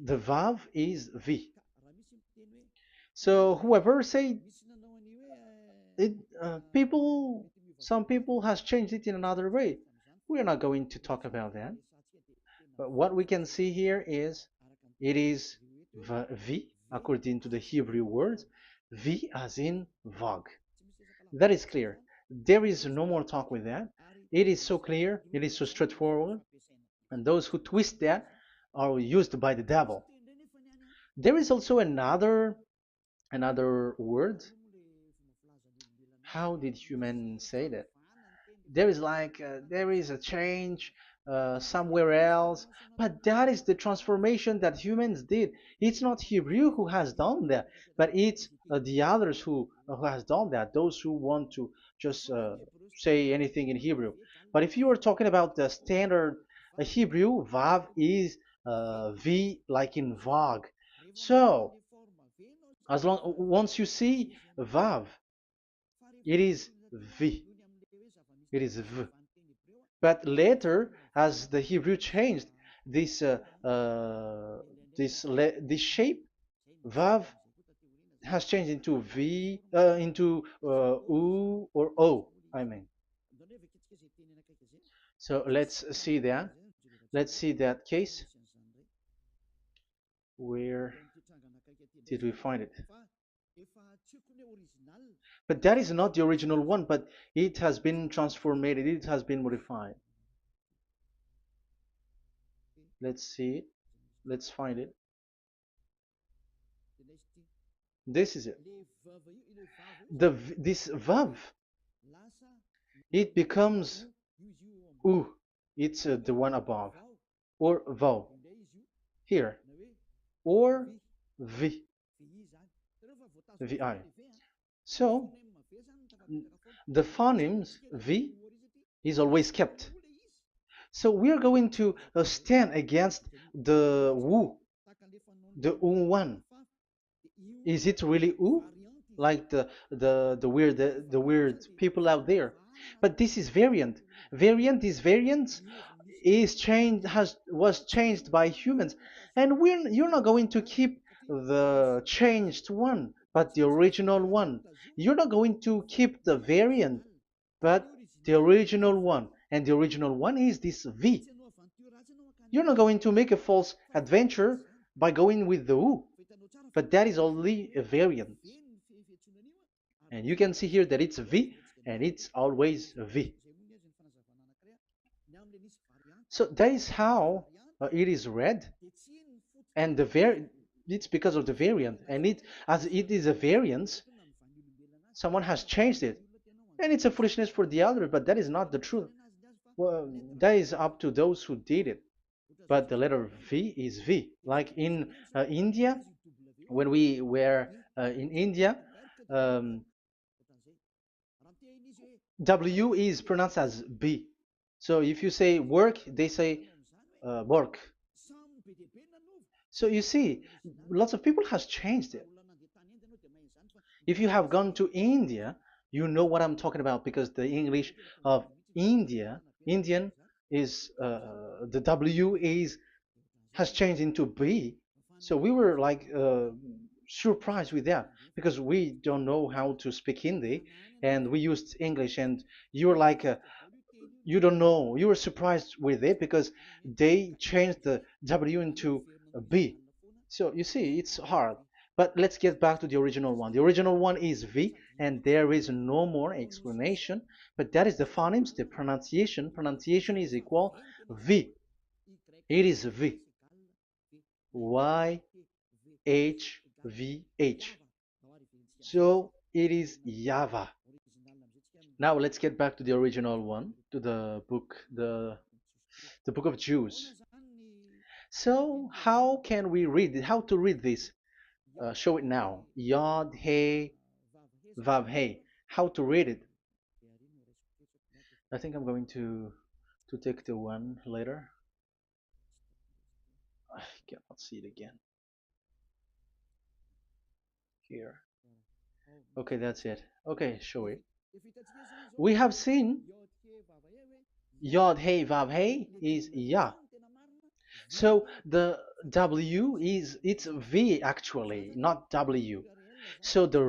The Vav is V. So whoever say it, some people has changed it in another way. We are not going to talk about that. But what we can see here is it is V according to the Hebrew words, V as in Vag. That is clear. There is no more talk with that. It is so clear, it is so straightforward, and those who twist that are used by the devil. There is also another word. How did human say that? There is a change somewhere else, but that is the transformation that humans did. It's not Hebrew who has done that, but it's the others who has done that, those who want to just say anything in Hebrew. But if you are talking about the standard Hebrew, Vav is V like in Vag. So as long once you see Vav, it is V, it is V. But later, as the Hebrew changed, this this shape, Vav, has changed into V, into U or O. I mean. So let's see that. Let's see that case. Where did we find it? But that is not the original one, but it has been transformed, it has been modified. Let's see it. Let's find it. This is it. This vav, it becomes u. It's the one above, or vav here, or v, vi. So the phonemes v is always kept. So we are going to stand against the wu, the u one. Is it really u? Like the weird people out there. But this is variant. Variance is changed has was changed by humans, and you're not going to keep the changed one, but the original one. You're not going to keep the variant, but the original one, and the original one is this V. You're not going to make a false adventure by going with the U, but that is only a variant. And you can see here that it's V and it's always V. So that is how it is read, and it's because of the variant, and as it is a variance, someone has changed it, and it's a foolishness for the other, but that is not the truth. Well, that is up to those who did it. But the letter V is V. Like in India, when we were in India, um, W is pronounced as B. So if you say work, they say work. So you see, lots of people has changed it. If you have gone to India, you know what I'm talking about, because the English of Indian is the W is has changed into B. So we were like surprised with that, because we don't know how to speak Hindi, and we used English, and you're like you don't know, you were surprised with it because they changed the W into a B. So you see, it's hard. But let's get back to the original one. The original one is V, and there is no more explanation. But that is the phonemes, the pronunciation. Pronunciation is equal V. It is V. Y H V H. So it is YAHVAH. Now let's get back to the original one, to the book, the book of Jews. So how can we read it? How to read this? Show it now. Yod He Vav He. How to read it? I think I'm going to take the one later. I cannot see it again. Here. Okay, that's it. Okay, show it. We have seen Yod He Vav He is Yah. So the W is it's V actually, not W. So the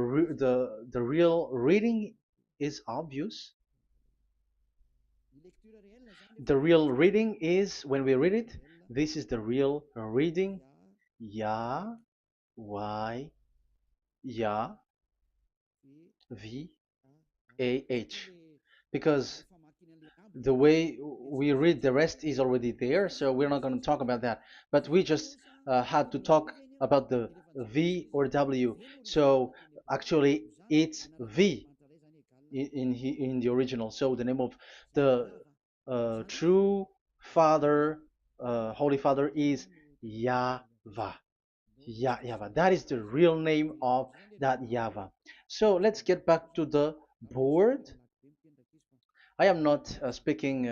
real reading is obvious. The real reading is when we read it. This is the real reading. Ya, Y, Ya, V, A, H. Because the way we read the rest is already there, so we're not going to talk about that. But we just had to talk about the V or W. So actually, it's V in the original. So the name of the true Father, Holy Father, is YAHVAH. YAHVAH. That is the real name of that YAHVAH. So let's get back to the board. I am not speaking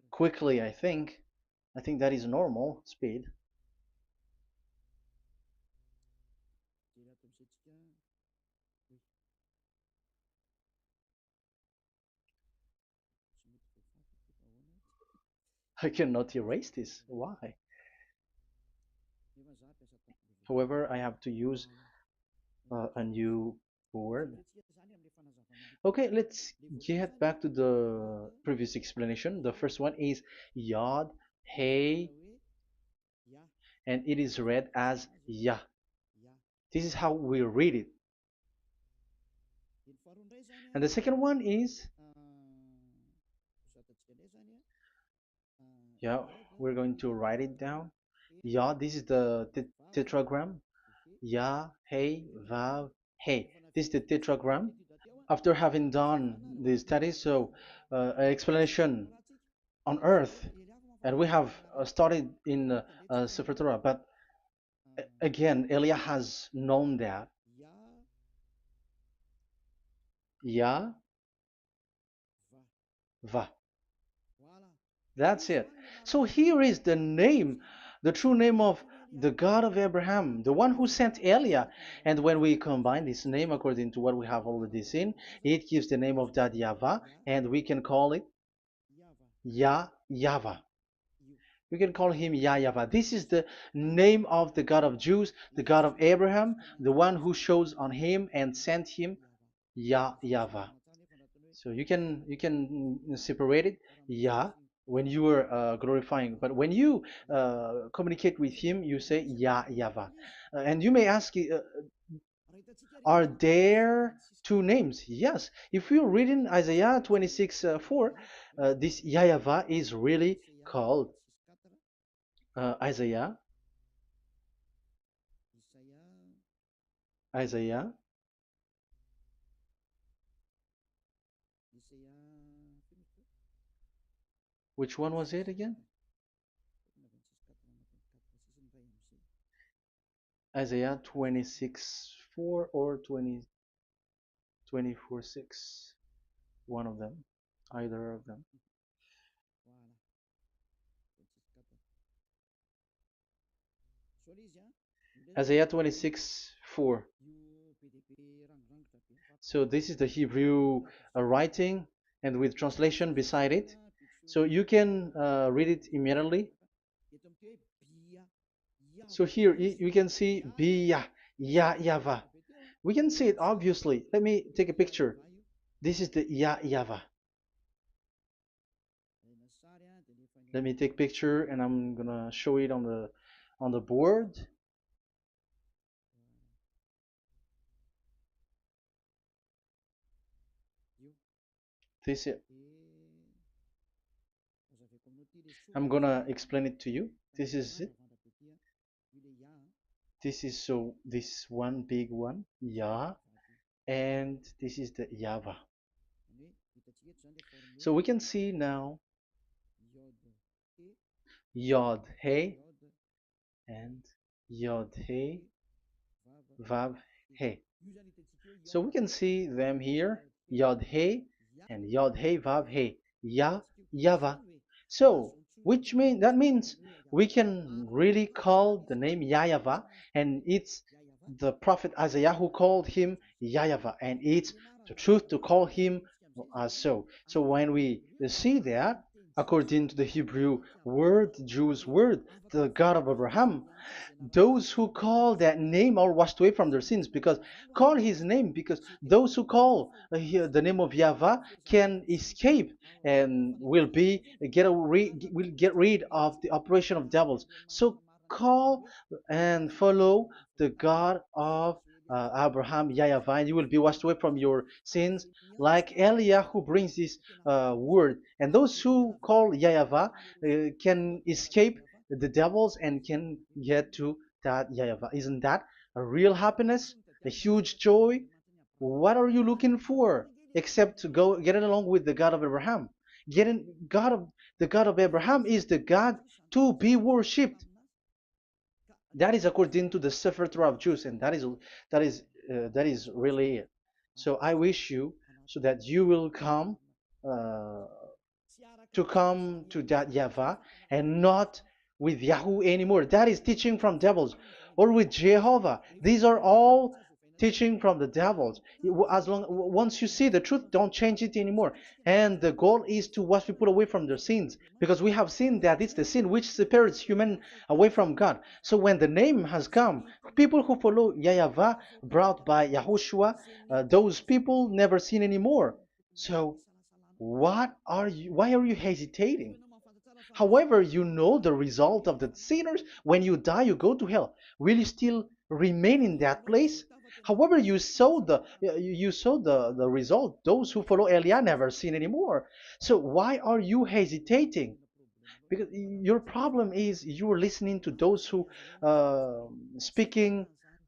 quickly, I think. I think that is normal speed. I cannot erase this. Why? However, I have to use a new board. Okay, let's get back to the previous explanation. The first one is Yod, Hey, and it is read as Yah. This is how we read it. And the second one is, yeah, we're going to write it down. Yah, this is the tetragram. Yah, Hey, Vav, Hey. This is the tetragram. After having done the studies, so an explanation on earth, and we have started in Sefer Torah, but again, Elia has known that. Yah, Va. That's it. So here is the name, the true name of the God of Abraham, the one who sent Elia. And when we combine this name according to what we have already seen, it gives the name of that Yahvah, and we can call it Yahvah. We can call him YAHVAH. This is the name of the God of Jews, the God of Abraham, the one who shows on him and sent him, YAHVAH. So you can separate it, Yah, when you are glorifying, but when you communicate with him, you say YAHVAH. And you may ask, are there two names? Yes. If you read in Isaiah 26 4, this YAHVAH is really called Isaiah, Isaiah. Which one was it again? Isaiah 26 4 or 24 6. One of them. Either of them. Isaiah 26 4. So this is the Hebrew writing and with translation beside it. So you can read it immediately. So here you can see Biyah, YAHVAH. We can see it obviously. Let me take a picture. This is the YAHVAH. Let me take picture and I'm gonna show it on the board. This is, I'm gonna explain it to you. This is it. This is so this one big one, Yah, and this is the YAHVAH. So we can see now Yod He and Yod He Vav He. So we can see them here, Yod He and Yod He Vav He, YAHVAH. So that means we can really call the name YAHVAH, and it's the prophet Isaiah who called him YAHVAH, and it's the truth to call him as so. So when we see that, according to the Hebrew word, the Jews' word, the God of Abraham. Those who call that name are washed away from their sins, because call his name, because those who call the name of Yahweh can escape and will get rid of the operation of devils. So call and follow the God of Abraham, Yahweh, and you will be washed away from your sins, like Eliah who brings this word. And those who call Yahweh can escape the devils and can get to that Yahweh. Isn't that a real happiness, a huge joy? What are you looking for except to go getting along with the God of Abraham? Getting God of the God of Abraham is the God to be worshipped. That is according to the Sefer Torah of Jews, and that is really it. So I wish you so that you will uh, come to that Yahweh and not with Yahoo anymore. That is teaching from devils, or with Jehovah. These are all teaching from the devils. As long once you see the truth, don't change it anymore. And the goal is to wash people away from their sins, because we have seen that it's the sin which separates human away from God. So when the name has come, people who follow Yahweh brought by Yahushua, those people never sin anymore. So why are you hesitating? However, you know the result of the sinners. When you die, you go to hell. Will you still remain in that place? However, you saw the result. Those who follow Eliah never sin anymore. So why are you hesitating? Because your problem is you're listening to those who speaking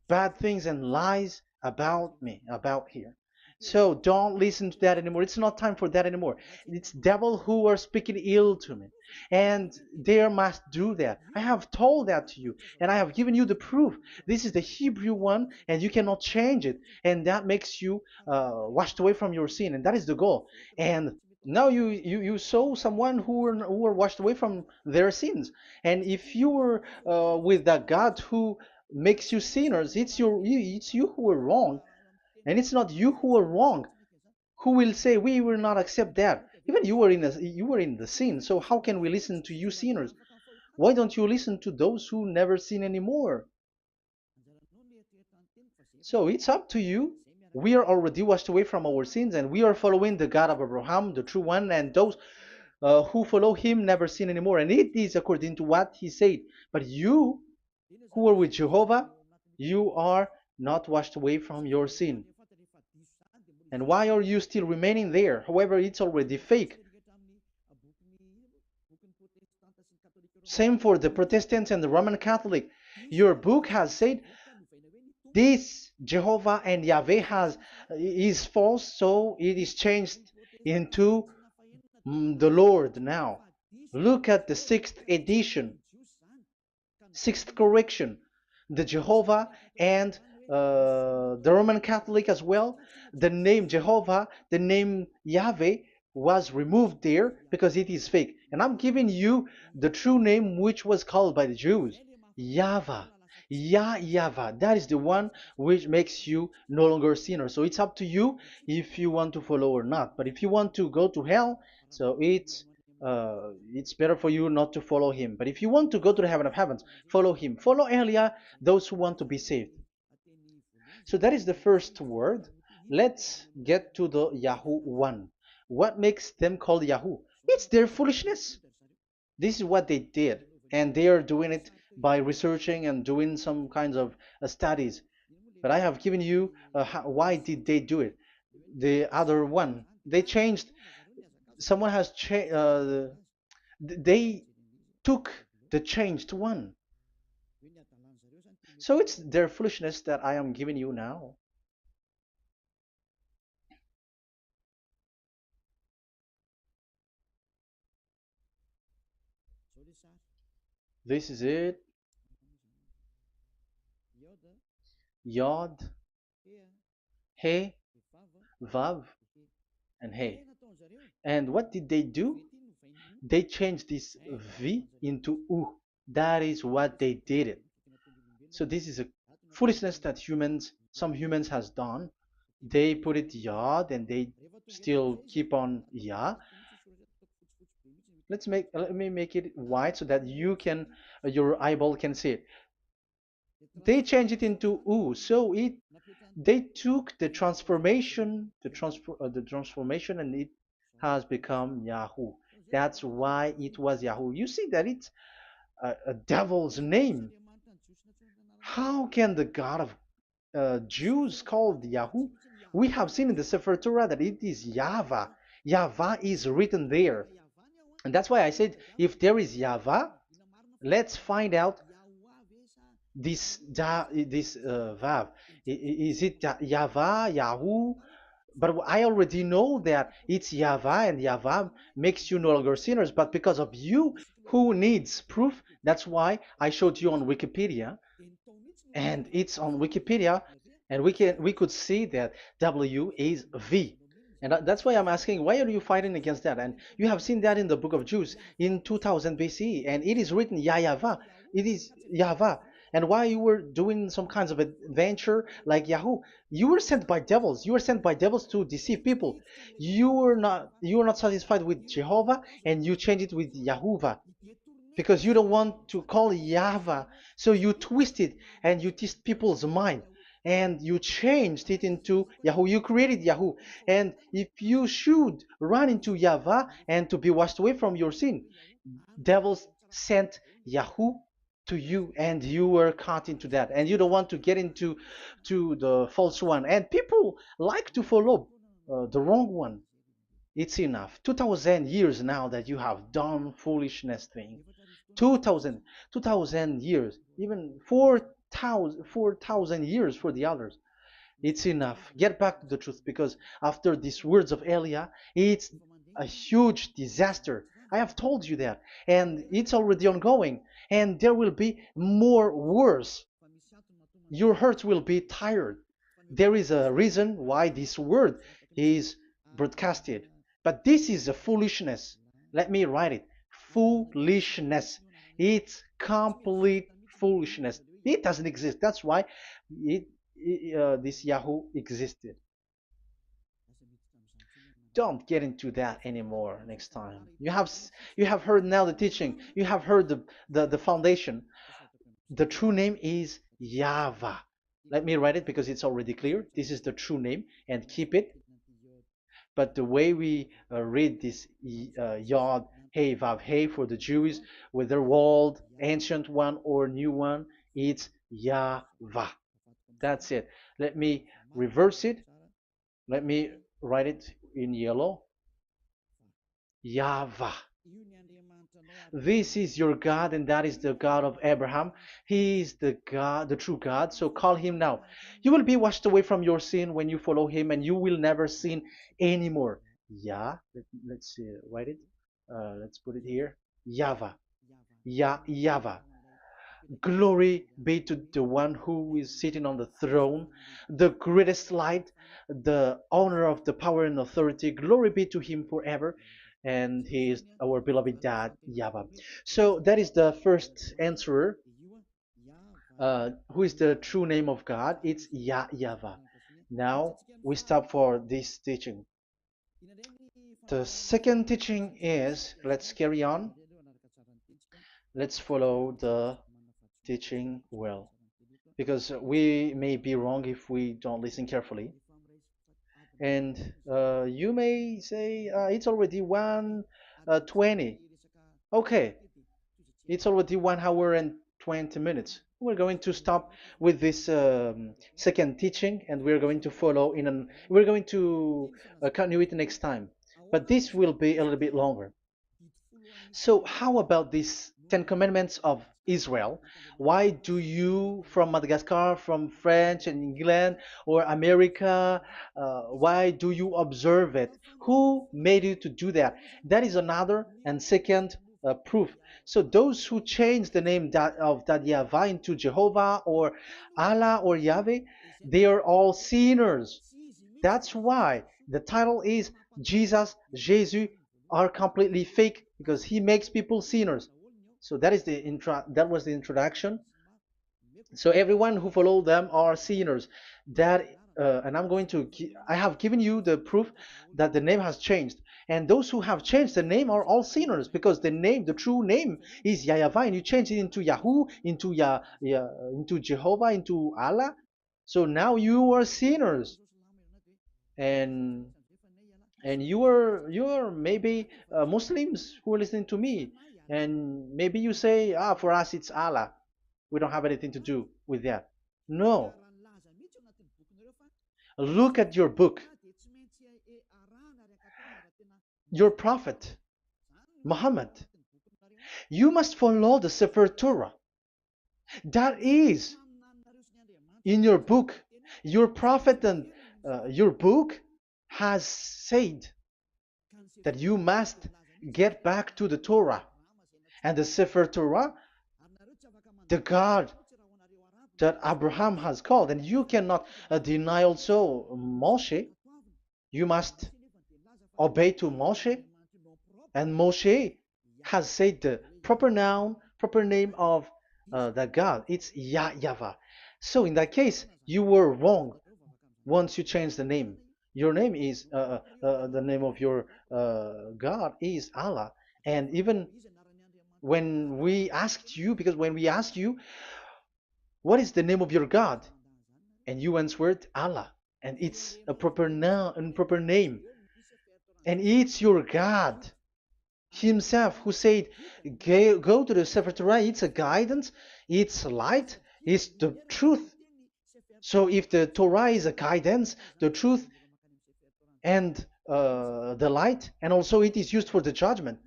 bad things and lies about me, about here. So don't listen to that anymore. It's not time for that anymore. It's devil who are speaking ill to me, and they must do that. I have told that to you, and I have given you the proof. This is the Hebrew one, and you cannot change it, and that makes you washed away from your sin, and that is the goal. And now you saw someone who were washed away from their sins. And if you were with that God who makes you sinners, it's you who are wrong, and it's not you who are wrong. Who will say we will not accept that? Even you were in the sin, so how can we listen to you sinners? Why don't you listen to those who never sin anymore? So it's up to you. We are already washed away from our sins, and we are following the God of Abraham, the true one, and those who follow him never sin anymore. And it is according to what he said. But you who are with Jehovah, you are not washed away from your sin. And why are you still remaining there? However, it's already fake. Same for the Protestants and the Roman Catholic. Your book has said this Jehovah and Yahweh is false, so it is changed into the Lord now. Look at the sixth edition, sixth correction. The Jehovah and the Roman Catholic as well. The name Jehovah, the name Yahweh was removed there because it is fake. And I'm giving you the true name which was called by the Jews, YAHVAH. Yahvah. That is the one which makes you no longer a sinner. So it's up to you if you want to follow or not. But if you want to go to hell, so it's better for you not to follow him. But if you want to go to the heaven of heavens, follow him. Follow Eliah, those who want to be saved. So that is the first word. Let's get to the Yahoo one. What makes them called Yahoo? It's their foolishness. This is what they did, and they are doing it by researching and doing some kinds of studies. But I have given you why did they do it. The other one, they changed. Someone has changed. They took the changed one. So it's their foolishness that I am giving you now. This is it. Yod, He, Vav, and He. And what did they do? They changed this V into U. That is what they did it. So this is a foolishness that some humans has done. They put it Yod and they still keep on Ya. Let me make it white so that you can your eyeball can see it. They changed it into U, so it they took the transformation, and it has become Yahoo. That's why it was Yahoo. You see that it's a devil's name. How can the God of Jews called Yahoo? We have seen in the Sefer Torah that it is YAHVAH. YAHVAH is written there. And that's why I said, if there is YAHVAH, let's find out this Vav. Is it YAHVAH, Yahoo? But I already know that it's YAHVAH, and YAHVAH makes you no longer sinners. But because of you, who needs proof? That's why I showed you on Wikipedia, and it's on Wikipedia, and we could see that W is V. And that's why I'm asking, why are you fighting against that? And you have seen that in the book of Jude in 2000 BCE, and it is written YAHVAH. It is YAHVAH. And why you were doing some kinds of adventure like Yahoo? You were sent by devils. You were sent by devils to deceive people. You were not satisfied with Jehovah, and you changed it with Yahuwah because you don't want to call it Yahweh. So you twist it and you twist people's mind, and you changed it into Yahoo. You created Yahoo. And if you should run into Yahweh and to be washed away from your sin, devils sent Yahoo to you, and you were caught into that, and you don't want to get into the false one, and people like to follow the wrong one. It's enough. 2000 years now that you have done foolishness thing. 2000, 2000 years, even 4,000 years for the others. It's enough. Get back to the truth, because after these words of Elia, it's a huge disaster. I have told you that, and it's already ongoing, and there will be more worse. Your heart will be tired. There is a reason why this word is broadcasted. But this is a foolishness. Let me write it. Foolishness. It's complete foolishness. It doesn't exist. That's why this Yahoo existed. Don't get into that anymore next time. You have heard now the teaching. You have heard the foundation. The true name is Yahvah. Let me write it because it's already clear. This is the true name, and keep it. But the way we read this Yod, Hey, Vav, Hey for the Jews, whether old, ancient one, or new one, it's Yahvah. That's it. Let me reverse it. Let me write it in yellow. Yahvah. This is your God, and that is the God of Abraham. He is the God, the true God. So call him now. You will be washed away from your sin when you follow him, and you will never sin anymore. Yeah, let's see, write it. Let's put it here. Yahvah. Yahvah. Glory be to the one who is sitting on the throne, the greatest light, the owner of the power and authority. Glory be to him forever. And he is our beloved dad, Yahweh. So that is the first answer. Who is the true name of God? It's Yahweh. Now we stop for this teaching. The second teaching is, let's carry on. Let's follow the teaching well, because we may be wrong if we don't listen carefully. And you may say it's already 1:20. Okay, it's already 1 hour and 20 minutes. We're going to stop with this second teaching, and we're going to follow we're going to continue it next time, but this will be a little bit longer. So how about these 10 commandments of Israel? Why do you from Madagascar, from French and England or America, why do you observe it? Who made you to do that? That is another and second proof. So those who change the name of that Yahweh into Jehovah or Allah or Yahweh, they are all sinners. That's why the title is Jesus, Jesus are completely fake, because he makes people sinners. So that is that was the introduction. So everyone who follow them are sinners. That and I have given you the proof that the name has changed. And those who have changed the name are all sinners, because the name, the true name, is YAHVAH, and you change it into Yahoo, into into Jehovah, into Allah. So now you are sinners, and you are maybe Muslims who are listening to me, and maybe you say, ah, for us it's Allah. We don't have anything to do with that. No, look at your book, your prophet Muhammad. You must follow the Sefer Torah. That is in your book. Your prophet and your book has said that you must get back to the Torah. And the Sefer Torah, the God that Abraham has called. And you cannot deny also Moshe. You must obey to Moshe. And Moshe has said the proper noun, proper name of the God. It's YAHVAH. So in that case, you were wrong once you change the name. Your name is, the name of your God is Allah. And even when we asked you, because when we asked you, what is the name of your God? And you answered Allah. And it's a proper noun and proper name. And it's your God himself who said, go to the Sefer Torah. It's a guidance, it's light, it's the truth. So if the Torah is a guidance, the truth, and the light, and also it is used for the judgment.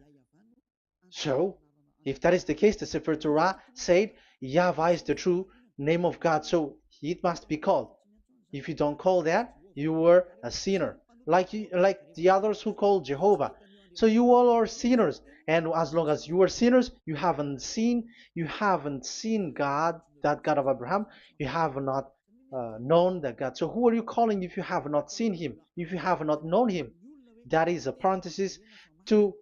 So if that is the case, the Sefer Torah said YAHVAH is the true name of God, so it must be called. If you don't call that, you were a sinner, like the others who call Jehovah. So you all are sinners, and as long as you are sinners, you haven't seen God, that God of Abraham. You have not known that God. So who are you calling if you have not seen him, if you have not known him? That is a parenthesis to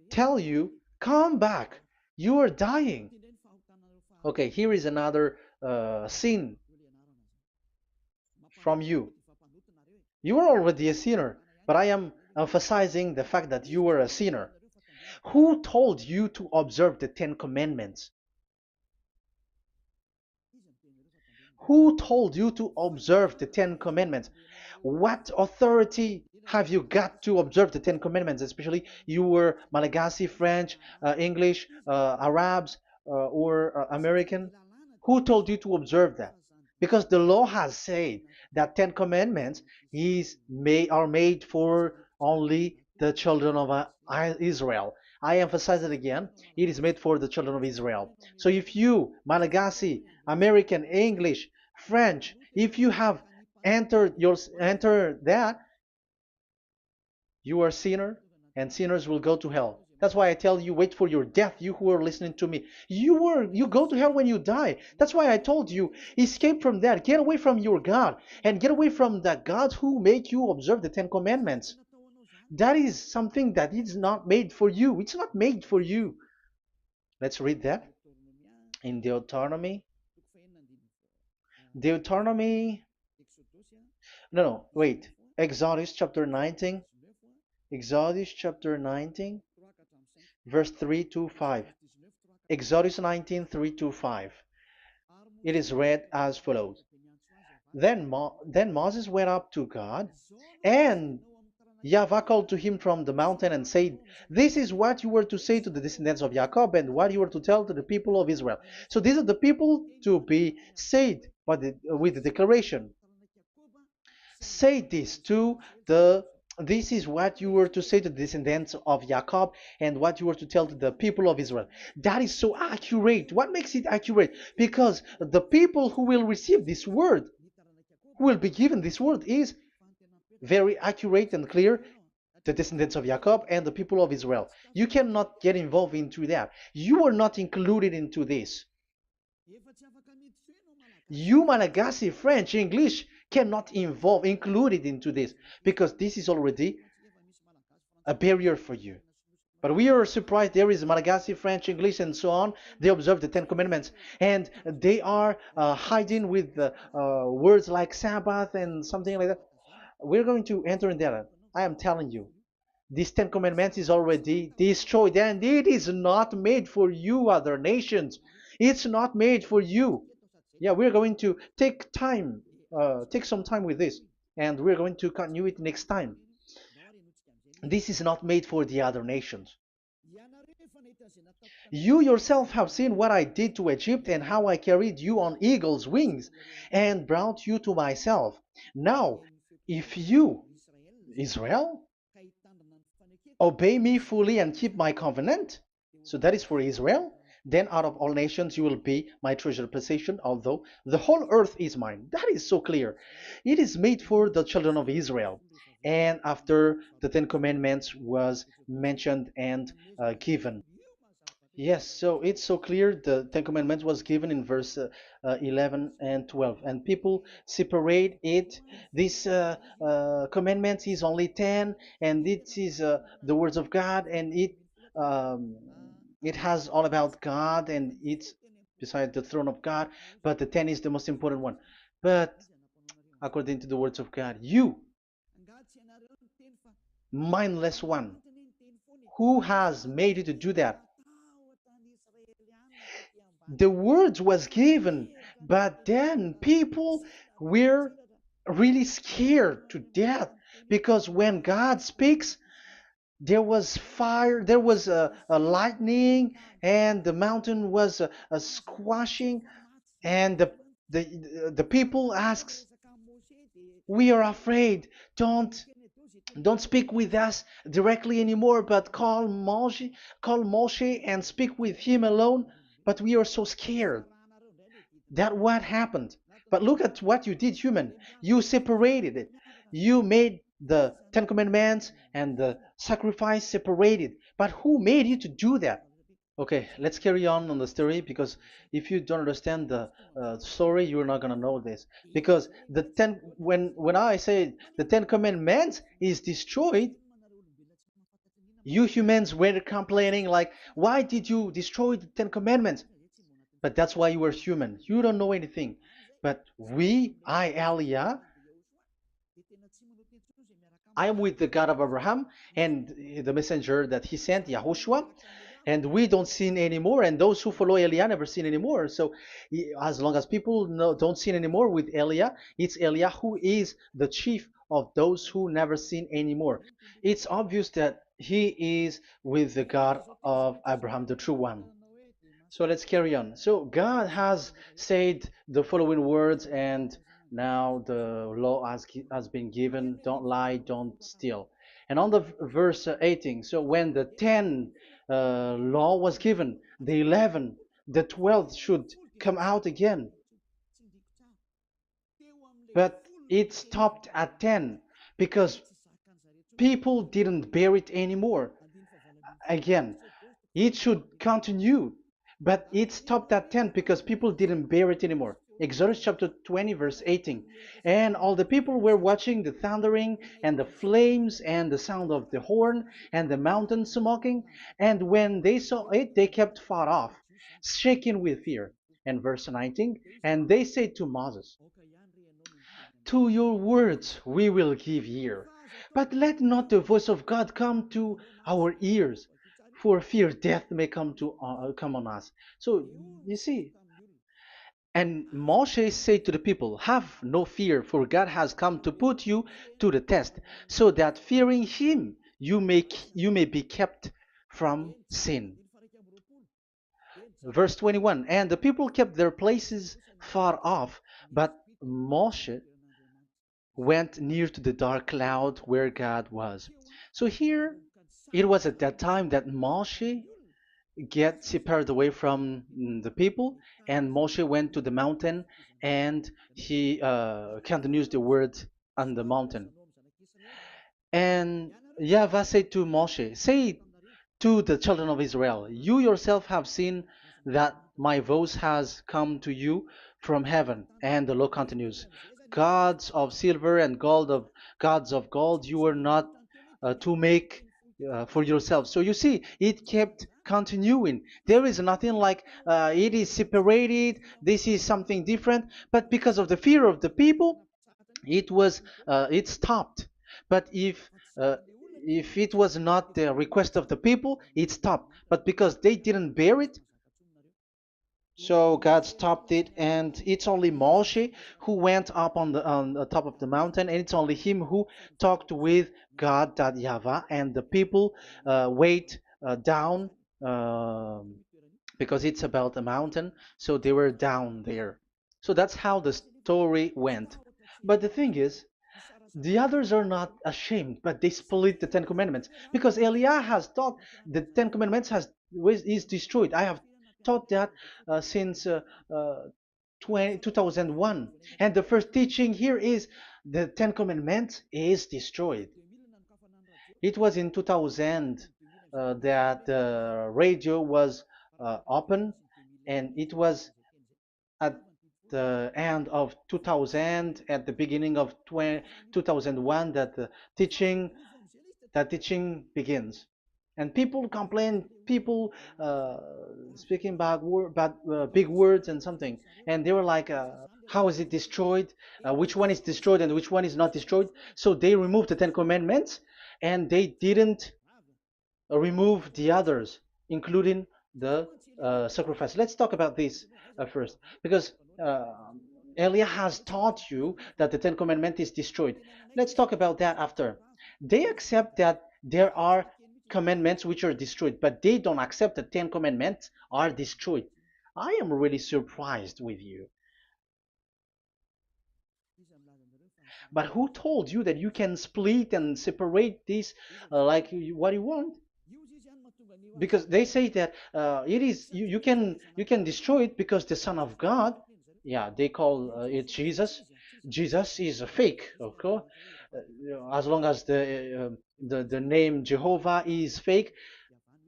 tell you, come back, you are dying. Okay, here is another sin from you. You are already a sinner, but I am emphasizing the fact that you were a sinner. Who told you to observe the 10 Commandments? Who told you to observe the 10 Commandments? What authority have you got to observe the 10 Commandments? Especially you were Malagasy, French, English, Arabs, or American. Who told you to observe that? Because the law has said that 10 Commandments are made for only the children of Israel. I emphasize it again. It is made for the children of Israel. So if you, Malagasy, American, English, French, if you have entered that, you are a sinner, and sinners will go to hell. That's why I tell you, wait for your death, you who are listening to me. You go to hell when you die. That's why I told you, escape from that. Get away from your God, and get away from the God who make you observe the 10 Commandments. That is something that is not made for you. It's not made for you. Let's read that in Deuteronomy. No, wait. Exodus chapter 19. Exodus chapter 19, verse 3 to 5. Exodus 19, 3 to 5. It is read as follows. Then Moses went up to God, and YAHVAH called to him from the mountain and said, this is what you were to say to the descendants of Jacob, and what you were to tell to the people of Israel. So these are the people to be saved with the declaration. Say this to this is what you were to say to the descendants of Jacob, and what you were to tell to the people of Israel. That is so accurate. What makes it accurate? Because the people who will receive this word, who will be given this word, is very accurate and clear. The descendants of Jacob and the people of Israel. You cannot get involved into that. You are not included into this. You, Malagasy, French, English, cannot included into this, because this is already a barrier for you. But we are surprised there is Malagasy, French, English, and so on. They observe the 10 Commandments, and they are hiding with words like Sabbath and something like that. We're going to enter in that. I am telling you, These Ten Commandments is already destroyed, and it is not made for you, other nations. It's not made for you. Yeah, we're going to take some time with this, and we're going to continue it next time. This is not made for the other nations. You yourself have seen what I did to Egypt and how I carried you on eagle's wings and brought you to myself. Now, if you, Israel, obey me fully and keep my covenant, so that is for Israel, then out of all nations you will be my treasured possession, although the whole earth is mine. That is so clear. It is made for the children of Israel. And after the Ten Commandments was mentioned and given. Yes, so it's so clear. The Ten Commandments was given in verse 11 and 12, and people separate it. This commandment is only 10, and it is the words of God, and um, it has all about God, and it's beside the throne of God. But the 10 is the most important one. But according to the words of God, you, mindless one, who has made you to do that? The words was given, but then people were really scared to death because when God speaks, there was fire, there was a lightning, and the mountain was a squashing, and the people asks, "We are afraid. Don't speak with us directly anymore, but call Moshe and speak with him alone." But we are so scared. That what happened. But look at what you did, human. You separated it. You made the Ten Commandments and the sacrifice separated. But who made you to do that? Okay, let's carry on the story because if you don't understand the story, you're not gonna know this. Because when I say the Ten Commandments is destroyed, you humans were complaining like, why did you destroy the Ten Commandments? But that's why you are human. You don't know anything. But Elia, I am with the God of Abraham and the messenger that he sent, YAHOSHUAH, and we don't sin anymore. And those who follow Elia never sin anymore. So as long as people don't sin anymore with Elia, it's Elia who is the chief of those who never sin anymore. It's obvious that he is with the God of Abraham, the true one. So let's carry on. So God has said the following words, and now the law has been given: don't lie, don't steal. And on the verse 18, so when the 10 law was given, the 11, the 12th should come out again. But it stopped at 10 because people didn't bear it anymore. Again, it should continue, but it stopped at 10 because people didn't bear it anymore. Exodus chapter 20, verse 18. And all the people were watching the thundering and the flames and the sound of the horn and the mountain smoking. And when they saw it, they kept far off, shaking with fear. And verse 19, and they said to Moses, to your words we will give ear, but let not the voice of God come to our ears, for fear death may come on us. So you see, and Moshe said to the people, have no fear, for God has come to put you to the test, so that fearing him you may be kept from sin. Verse 21, and the people kept their places far off, but Moshe went near to the dark cloud where God was. So here, it was at that time that Moshe get separated away from the people, and Moshe went to the mountain, and he continues the word on the mountain. And YAHVAH said to Moshe, say to the children of Israel, you yourself have seen that my voice has come to you from heaven. And the law continues, gods of silver and gods of gold you are not to make for yourself. So you see, it kept continuing. There is nothing like it is separated, this is something different, but because of the fear of the people, it stopped. But if if it was not the request of the people, it stopped. But because they didn't bear it, so God stopped it, and it's only Moshe who went up on the top of the mountain, and it's only him who talked with God, that Yahweh, and the people wait down, um because it's about a mountain, so they were down there. So that's how the story went. But the thing is, the others are not ashamed, but they split the Ten Commandments because Eliah has taught the Ten Commandments is destroyed. I have taught that since uh, 2001, and the first teaching here is the Ten Commandments is destroyed. It was in 2000 that the radio was open, and it was at the end of 2000, at the beginning of 2001, that the teaching teaching begins. And people complain, people speaking bad big words and something, and they were like, how is it destroyed, which one is destroyed and which one is not destroyed. So they removed the Ten Commandments, and they didn't remove the others, including the sacrifice. Let's talk about this first, because Elia has taught you that the Ten Commandment is destroyed. Let's talk about that after. They accept that there are commandments which are destroyed, but they don't accept the Ten Commandments are destroyed. I am really surprised with you. But who told you that you can split and separate this what you want? Because they say that it is you can destroy it because the Son of God, yeah, they call it Jesus. Jesus is a fake, okay? As long as the name Jehovah is fake,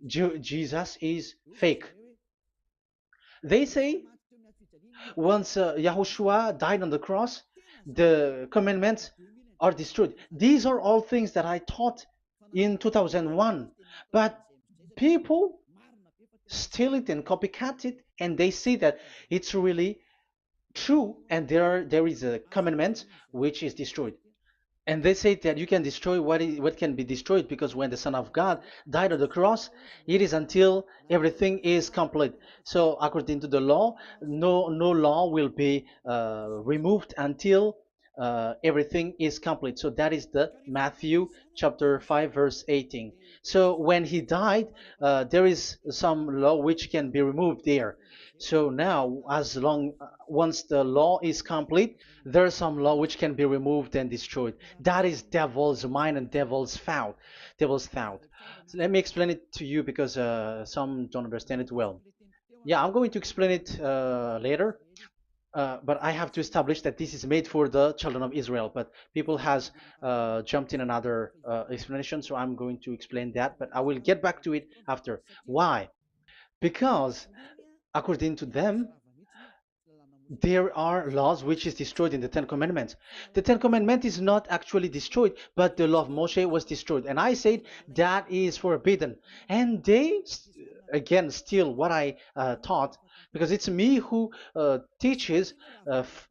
Jesus is fake. They say once Yahushua died on the cross, the commandments are destroyed. These are all things that I taught in 2001, but people steal it and copycat it, and they see that it's really true, and there is a commandment which is destroyed. And they say that you can destroy what can be destroyed, because when the Son of God died on the cross, it is until everything is complete. So according to the law, no law will be removed until everything is complete. So that is the Matthew chapter 5 verse 18. So when he died, there is some law which can be removed there. So now, as long once the law is complete, there's some law which can be removed and destroyed. That is devil's mind and devil's thought. Devil's thought. So let me explain it to you, because some don't understand it well. Yeah, I'm going to explain it later. But I have to establish that this is made for the children of Israel. But people has jumped in another explanation, so I'm going to explain that. But I will get back to it after. Why? Because according to them, there are laws which is destroyed in the Ten Commandments. The Ten Commandment is not actually destroyed, but the law of Moshe was destroyed. And I said that is forbidden. And they, again, steal what I taught, because it's me who teaches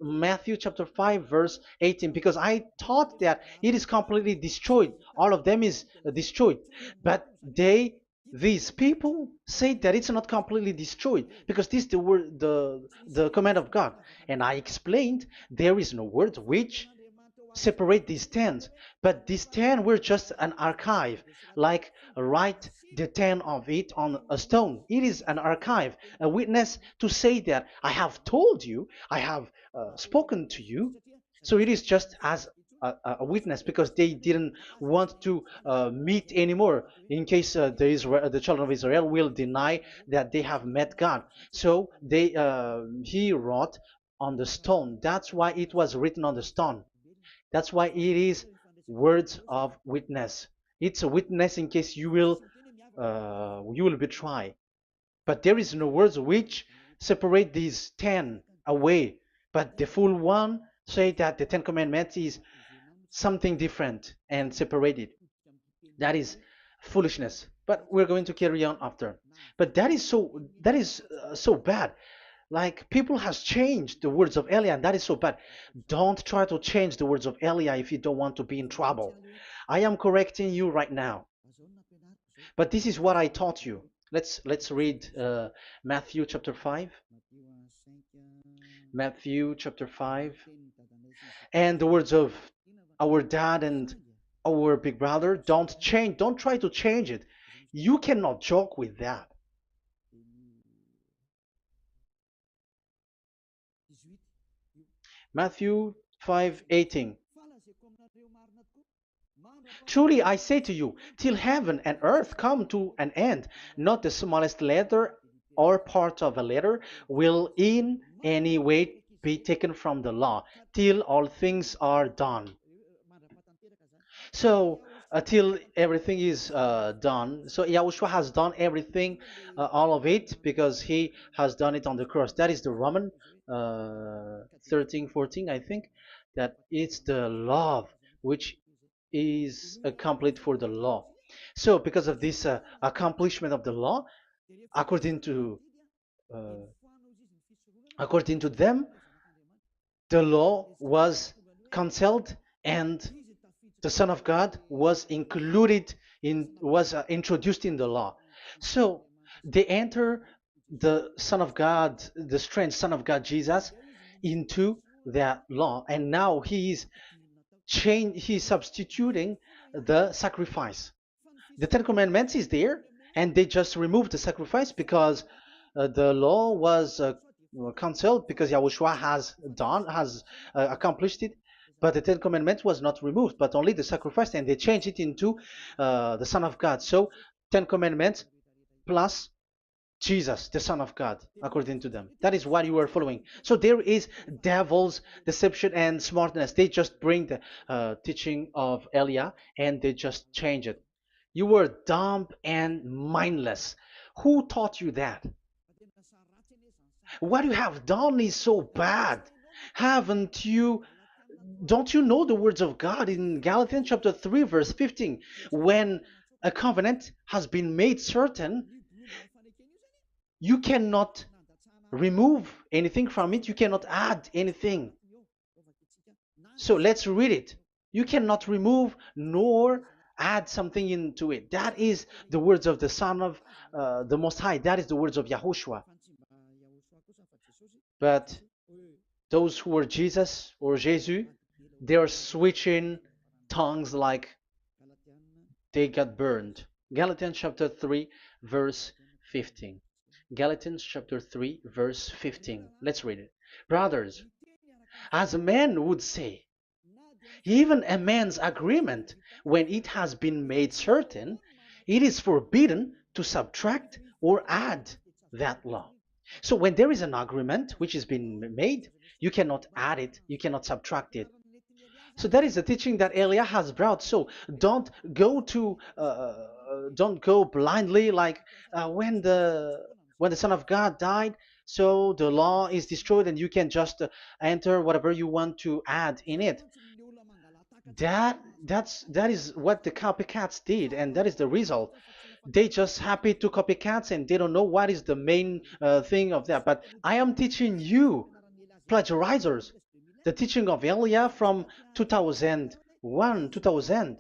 Matthew chapter 5, verse 18, because I taught that it is completely destroyed. All of them is destroyed. But these people say that it's not completely destroyed, because this is the word, the command of God. And I explained there is no word which separate these tens, but these 10 were just an archive, like write the 10 of it on a stone. It is an archive, a witness to say that I have told you, I have spoken to you. So it is just as a witness, because they didn't want to meet anymore, in case the children of Israel will deny that they have met God. So he wrote on the stone. That's why it was written on the stone. That's why it is words of witness. It's a witness in case you will betray. But there is no words which separate these 10 away. But the full one say that the Ten Commandments is something different and separated. That is foolishness. But we're going to carry on after. But that is so bad. Like people has changed the words of Elia, and that is so bad. Don't try to change the words of Elia if you don't want to be in trouble. I am correcting you right now. But this is what I taught you. Let's read Matthew chapter 5. Matthew chapter 5. And the words of our dad and our big brother, don't change, don't try to change it. You cannot joke with that. Matthew 5:18. Truly I say to you, till heaven and earth come to an end, not the smallest letter or part of a letter will in any way be taken from the law, till all things are done. So till everything is done, so Yahushua has done everything, all of it, because he has done it on the cross. That is the Roman 13, 14, I think, that it's the love which is complete for the law. So because of this accomplishment of the law, according to uh, according to them, the law was cancelled and the Son of God was included in was introduced in the law. So they enter the Son of God, the strange Son of God Jesus, into that law, and now he is he's substituting the sacrifice. The Ten Commandments is there, and they just removed the sacrifice because the law was cancelled because Yahushua has accomplished it. But the Ten Commandments was not removed, but only the sacrifice, and they changed it into the Son of God. So Ten Commandments plus Jesus, the Son of God, according to them. That is what you are following. So there is devil's deception and smartness. They just bring the teaching of Elia and they just change it. You were dumb and mindless. Who taught you that? What you have done is so bad. Haven't you? Don't you know the words of God in Galatians chapter 3, verse 15? When a covenant has been made certain, you cannot remove anything from it. You cannot add anything. So let's read it. You cannot remove nor add something into it. That is the words of the Son of the Most High. That is the words of Yahushua. But those who were Jesus or Jesus, they are switching tongues like they got burned. Galatians chapter 3, verse 15. Galatians chapter 3, verse 15. Let's read it. Brothers, as a man would say, even a man's agreement, when it has been made certain, it is forbidden to subtract or add that law. So when there is an agreement which has been made, you cannot add it, you cannot subtract it. So that is the teaching that Elia has brought. So don't go blindly like when the Son of God died. So the law is destroyed, and you can just enter whatever you want to add in it. That is what the copycats did, and that is the result. They just happy to copycats, and they don't know what is the main thing of that. But I am teaching you, plagiarizers, the teaching of Elia from 2001, 2000.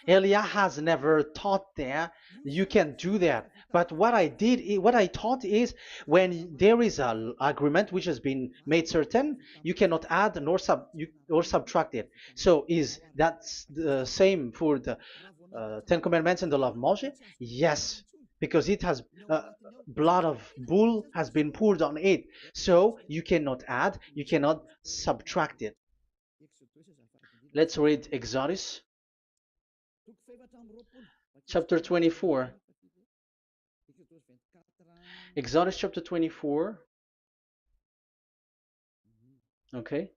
Elia has never taught that you can do that. But what I taught is when there is an agreement which has been made certain, you cannot add or subtract it. So is that the same for the Ten Commandments and the law of Moshe? Yes, because it has blood of bull has been poured on it. So you cannot add, you cannot subtract it. Let's read Exodus chapter 24. Exodus chapter 24. Okay.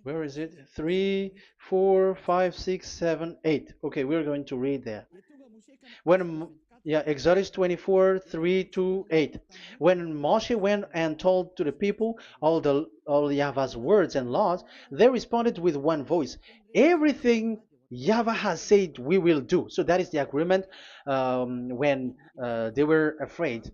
Where is it? 3, 4, 5, 6, 7, 8. Okay, we're going to read there. Exodus 24, 3 to 8. When Moshe went and told to the people all Yahvah's words and laws, they responded with one voice. Everything Yahweh has said we will do. So that is the agreement when they were afraid.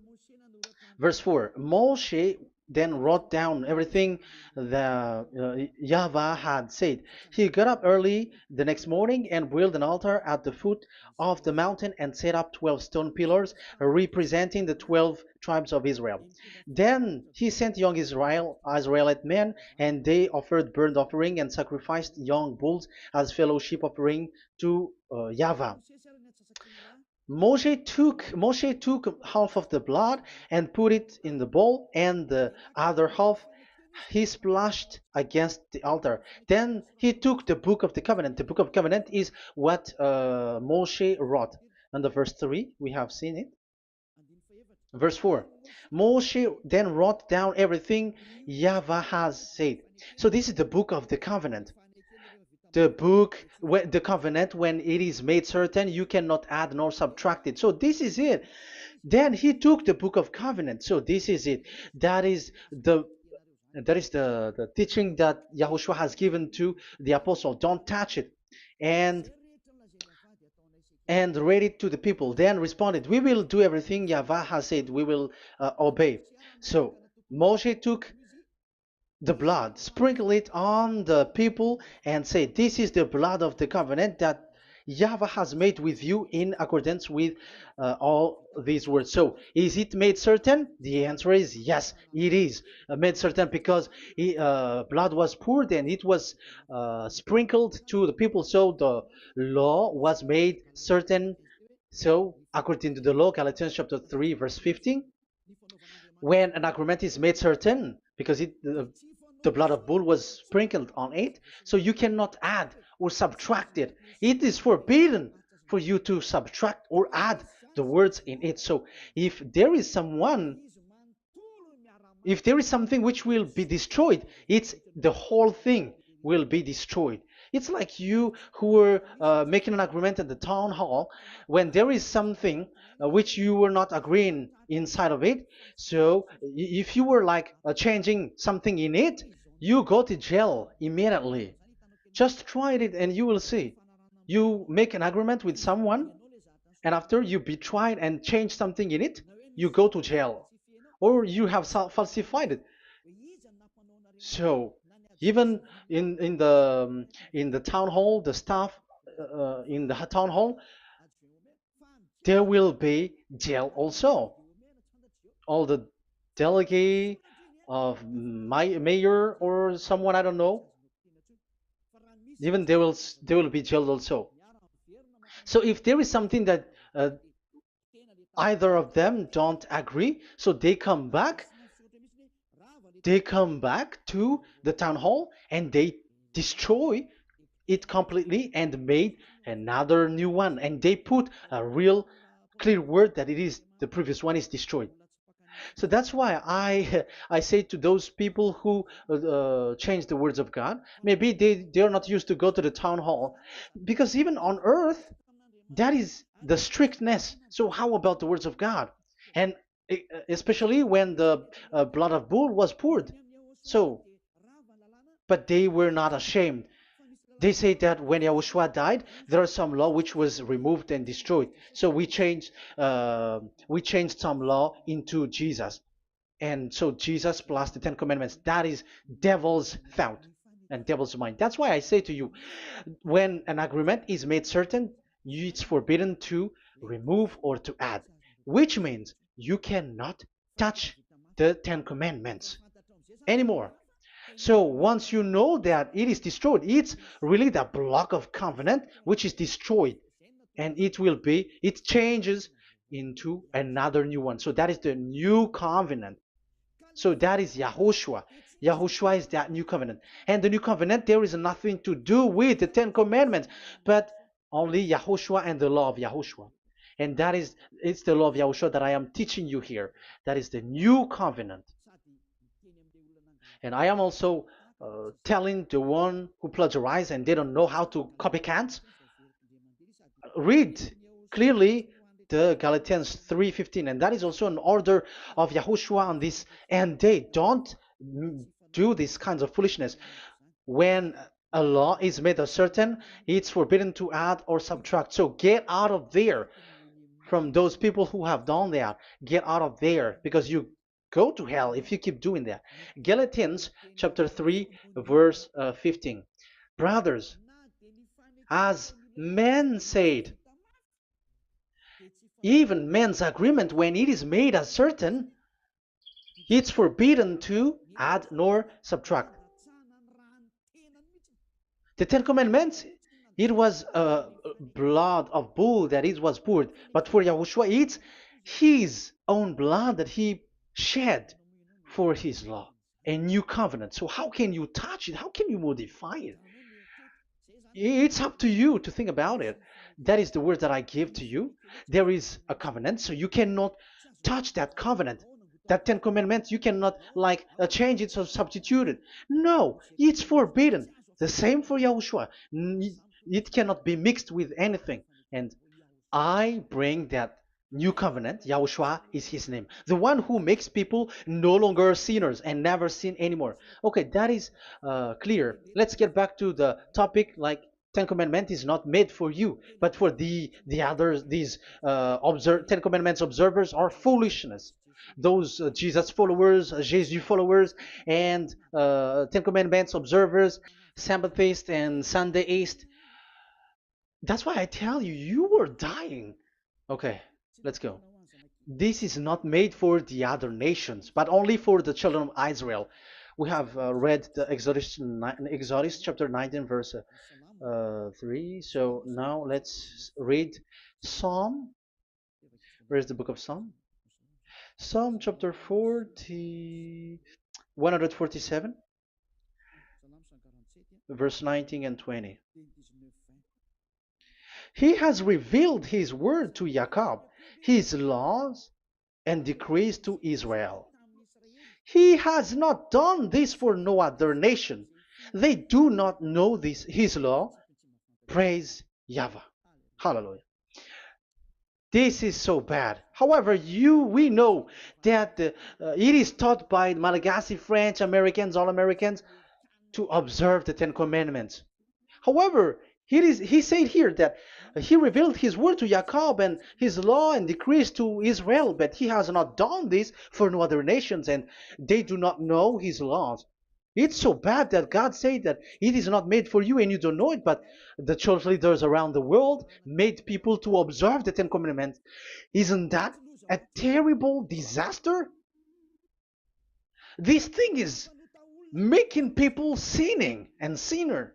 Verse 4, Moshe then wrote down everything the Yahweh had said. He got up early the next morning and built an altar at the foot of the mountain and set up 12 stone pillars representing the 12 tribes of Israel. Then he sent young Israelite men, and they offered burnt offering and sacrificed young bulls as fellowship offering to Yahweh. Moshe took half of the blood and put it in the bowl, and the other half he splashed against the altar. Then he took the book of the covenant. The book of covenant is what Moshe wrote. And the verse 3, we have seen it. Verse 4, Moshe then wrote down everything Yahweh has said. So this is the book of the covenant. The covenant, when it is made certain, you cannot add nor subtract it. So this is it. Then he took the book of covenant. So this is it. That is the teaching that Yahushua has given to the apostle. Don't touch it. And read it to the people. Then responded, we will do everything Yahweh has said. We will obey. So Moshe took the blood, sprinkle it on the people, and say, this is the blood of the covenant that Yahweh has made with you in accordance with all these words. So, is it made certain? The answer is yes, it is made certain, because blood was poured and it was sprinkled to the people. So the law was made certain. So, according to the law, Galatians chapter 3, verse 15, when an agreement is made certain, because the blood of bull was sprinkled on it, so you cannot add or subtract it. It is forbidden for you to subtract or add the words in it. So if there is something which will be destroyed, it's the whole thing will be destroyed. It's like you who were making an agreement at the town hall, when there is something which you were not agreeing inside of it. So if you were like changing something in it, you go to jail immediately. Just try it and you will see. You make an agreement with someone, and after you betray and change something in it, you go to jail, or you have falsified it. So even in the town hall, the staff in the town hall, there will be jail also. All the delegate of mayor or someone, I don't know, even they will be jailed also. So if there is something that either of them don't agree, so they come back to the town hall and they destroy it completely and made another new one, and they put a real clear word that it is the previous one is destroyed. So that's why I say to those people who change the words of God, maybe they are not used to go to the town hall, because even on earth that is the strictness. So how about the words of God? And especially when the blood of bull was poured. So, but they were not ashamed. They say that when Yahushua died, there are some law which was removed and destroyed. So we changed some law into Jesus, and so Jesus plus the Ten Commandments. That is devil's thought and devil's mind. That's why I say to you, when an agreement is made certain, it's forbidden to remove or to add, which means you cannot touch the Ten Commandments anymore. So once you know that it is destroyed, it's really the block of covenant which is destroyed, and it changes into another new one. So that is the new covenant. So that is Yahushua. Yahushua is that new covenant. And the new covenant, there is nothing to do with the Ten Commandments, but only Yahushua and the law of Yahushua. And it's the law of Yahushua that I am teaching you here. That is the new covenant. And I am also telling the one who plagiarize and they don't know how to copycat, read clearly the Galatians 3:15, and that is also an order of Yahushua on this end day. Don't do these kinds of foolishness. When A law is made uncertain, it's forbidden to add or subtract. So get out of there from those people who have done that. Get out of there because you go to hell if you keep doing that. Galatians chapter 3, verse 15. Brothers, as men said, even men's agreement, when it is made uncertain, it's forbidden to add nor subtract. The Ten Commandments, it was blood of bull that it was poured. But for Yahushua, it's his own blood that he shed for his law, a new covenant. So how can you touch it? How can you modify it? It's up to you to think about it. That is the word that I give to you. There is a covenant, so you cannot touch that covenant. That Ten Commandments, you cannot like change it or substitute it. No, it's forbidden. The same for Yahushua. It cannot be mixed with anything. And I bring that new covenant. Yahushua is his name. The one who makes people no longer sinners and never sin anymore. Okay, that is clear. Let's get back to the topic. Like Ten Commandments is not made for you, but for the others. These Ten Commandments observers are foolishness. Those Jesus followers, Jesus followers, and Ten Commandments observers, Sabbathists and Sundayist. That's why I tell you, you were dying. Okay, let's go. This is not made for the other nations, but only for the children of Israel. We have read the Exodus chapter 19, verse 3. So now let's read Psalm. Where's the book of Psalm? Psalm chapter 40, 147, verse 19 and 20. He has revealed his word to Jacob, his laws and decrees to Israel. He has not done this for no other nation. They do not know this his law. Praise YAHVAH. Hallelujah. This is so bad. However, we know that it is taught by Malagasy, French, Americans, all Americans to observe the Ten Commandments. However, he said here that he revealed his word to Jacob and his law and decrees to Israel, but he has not done this for no other nations, and they do not know his laws. It's so bad that God said that it is not made for you and you don't know it, but the church leaders around the world made people to observe the Ten Commandments. Isn't that a terrible disaster? This thing is making people sinning and sinner.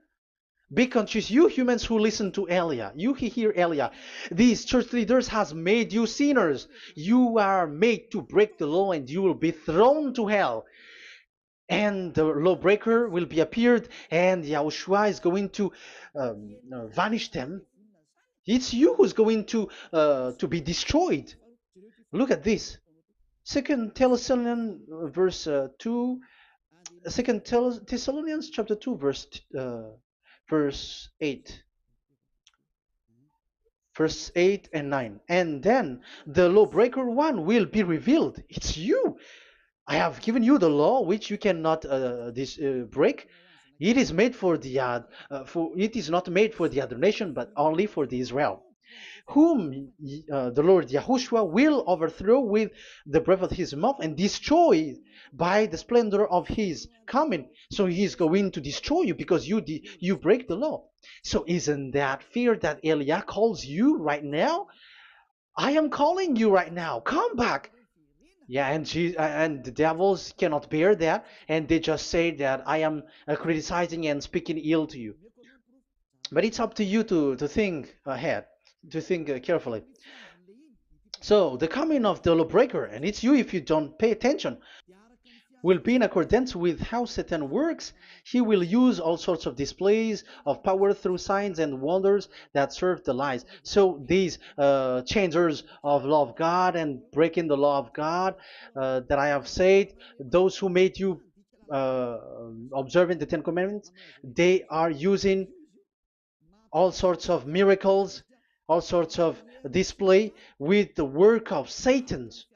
Be conscious, you humans who listen to Elia, you hear Elia. These church leaders has made you sinners. You are made to break the law and you will be thrown to hell. And the lawbreaker will be appeared and Yahushua is going to vanish them. It's you who's going to be destroyed. Look at this. Second Thessalonians verse 2. Second Thessalonians chapter 2 verse 8. Verse 8 and 9. And then the lawbreaker one will be revealed. It's you. I have given you the law which you cannot break. It is made for the it is not made for the other nation, but only for the Israel, whom the Lord Yahushua will overthrow with the breath of his mouth and destroy by the splendor of his coming. So he is going to destroy you because you break the law. So isn't that fear that Elia calls you right now? I am calling you right now. Come back. Yeah, and the devils cannot bear that, and they just say that I am criticizing and speaking ill to you. But it's up to you to think ahead, to think carefully. So the coming of the lawbreaker, and it's you if you don't pay attention, will be in accordance with how Satan works. He will use all sorts of displays of power through signs and wonders that serve the lies. So these changers of law of God and breaking the law of God that I have said, those who made you observing the Ten Commandments, they are using all sorts of miracles, all sorts of display with the work of Satan's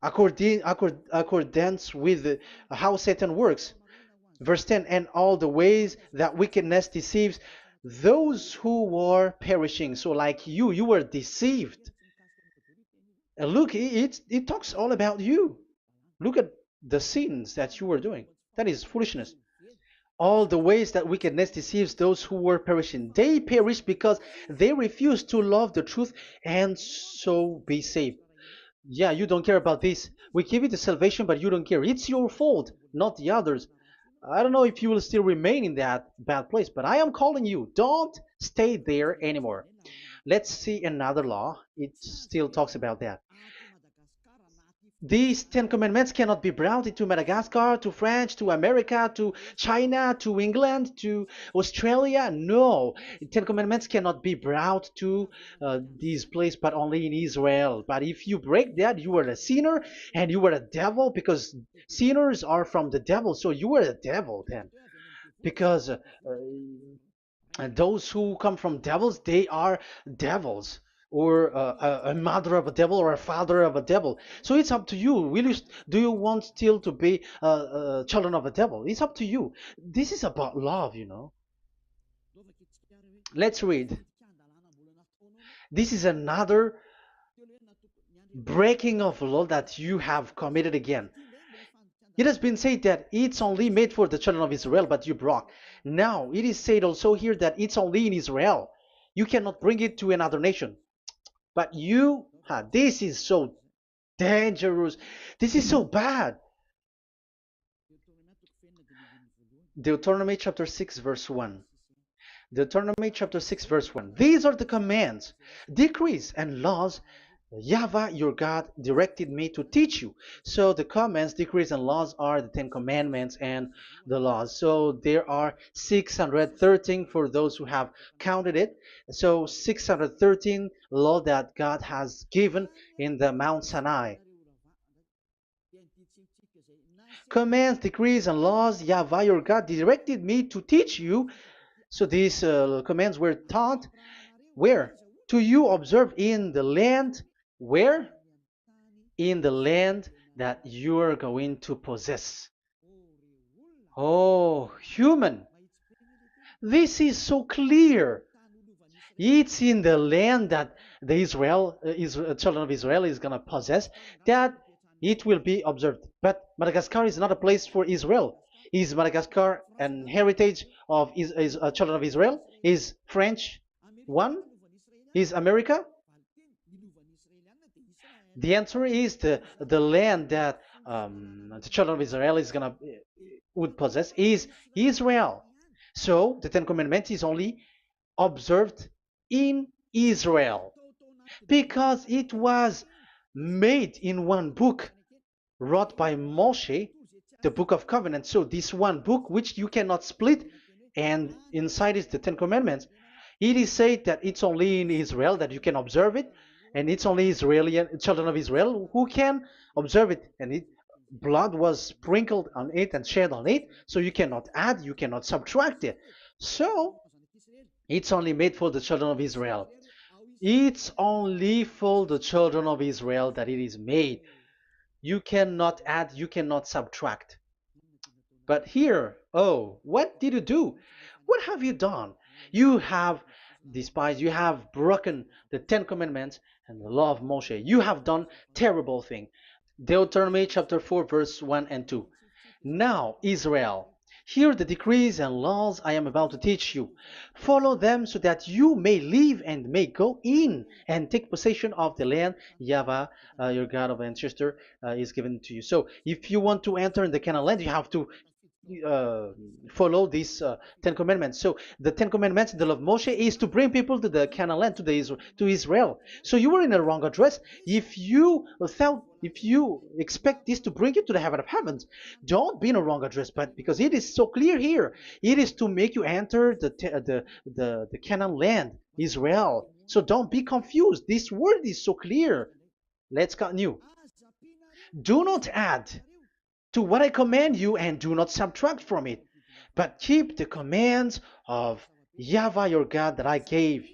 accordance with how Satan works. Verse 10, and all the ways that wickedness deceives those who were perishing. So like you were deceived. And look, it talks all about you. Look at the sins that you were doing. That is foolishness. All the ways that wickedness deceives those who were perishing. They perish because they refuse to love the truth and so be saved. Yeah, you don't care about this. We give you the salvation, but you don't care. It's your fault, not the others. I don't know if you will still remain in that bad place, but I am calling you. Don't stay there anymore. Let's see another law. It still talks about that. These Ten Commandments cannot be brought into Madagascar, to France, to America, to China, to England, to Australia. No, Ten Commandments cannot be brought to this place, but only in Israel. But if you break that, you are a sinner and you are a devil, because sinners are from the devil. So you are a devil then, because and those who come from devils, they are devils, or a mother of a devil, or a father of a devil. So it's up to you. Do you want still to be children of a devil? It's up to you. This is about love, you know. Let's read. This is another breaking of law that you have committed again. It has been said that it's only made for the children of Israel, but you broke. Now, it is said also here that it's only in Israel. You cannot bring it to another nation. But this is so dangerous. This is so bad. Deuteronomy chapter 6, verse 1. Deuteronomy chapter 6, verse 1. These are the commands, decrees, and laws YAHVAH, your God, directed me to teach you. So the commands, decrees, and laws are the Ten Commandments and the laws. So there are 613 for those who have counted it. So 613 law that God has given in the Mount Sinai. Commands, decrees, and laws, YAHVAH, your God, directed me to teach you. So these commands were taught where? To you observe in the land. Where? In the land that you are going to possess. Oh, human. This is so clear. It's in the land that the children of Israel is going to possess, that it will be observed. But Madagascar is not a place for Israel. Is Madagascar an heritage of children of Israel? Is French one? Is America? The answer is the land that the children of Israel would possess is Israel. So the Ten Commandments is only observed in Israel, because it was made in one book wrote by Moshe, the Book of Covenant. So this one book, which you cannot split, and inside is the Ten Commandments. It is said that it's only in Israel that you can observe it, and it's only Israeli children of Israel who can observe it. And blood was sprinkled on it and shed on it, so you cannot add, you cannot subtract it. So it's only made for the children of Israel. It's only for the children of Israel that it is made. You cannot add, you cannot subtract. But here, oh, what did you do? What have you done? You have despised, you have broken the Ten Commandments and the law of Moshe. You have done terrible thing. Deuteronomy chapter 4, verse 1 and 2. Now, Israel, hear the decrees and laws I am about to teach you. Follow them so that you may live and may go in and take possession of the land YAHVAH, your God of ancestor, is given to you. So if you want to enter in the Canaan land, you have to follow these Ten Commandments. So the Ten Commandments, the law of Moshe, is to bring people to the Canaan land, to Israel. So you were in a wrong address. If you expect this to bring you to the heaven of heavens, don't be in a wrong address. But because it is so clear here, it is to make you enter the Canaan land, Israel. So don't be confused. This word is so clear. Let's continue. Do not add to what I command you, and do not subtract from it, but keep the commands of YAHVAH your God that I give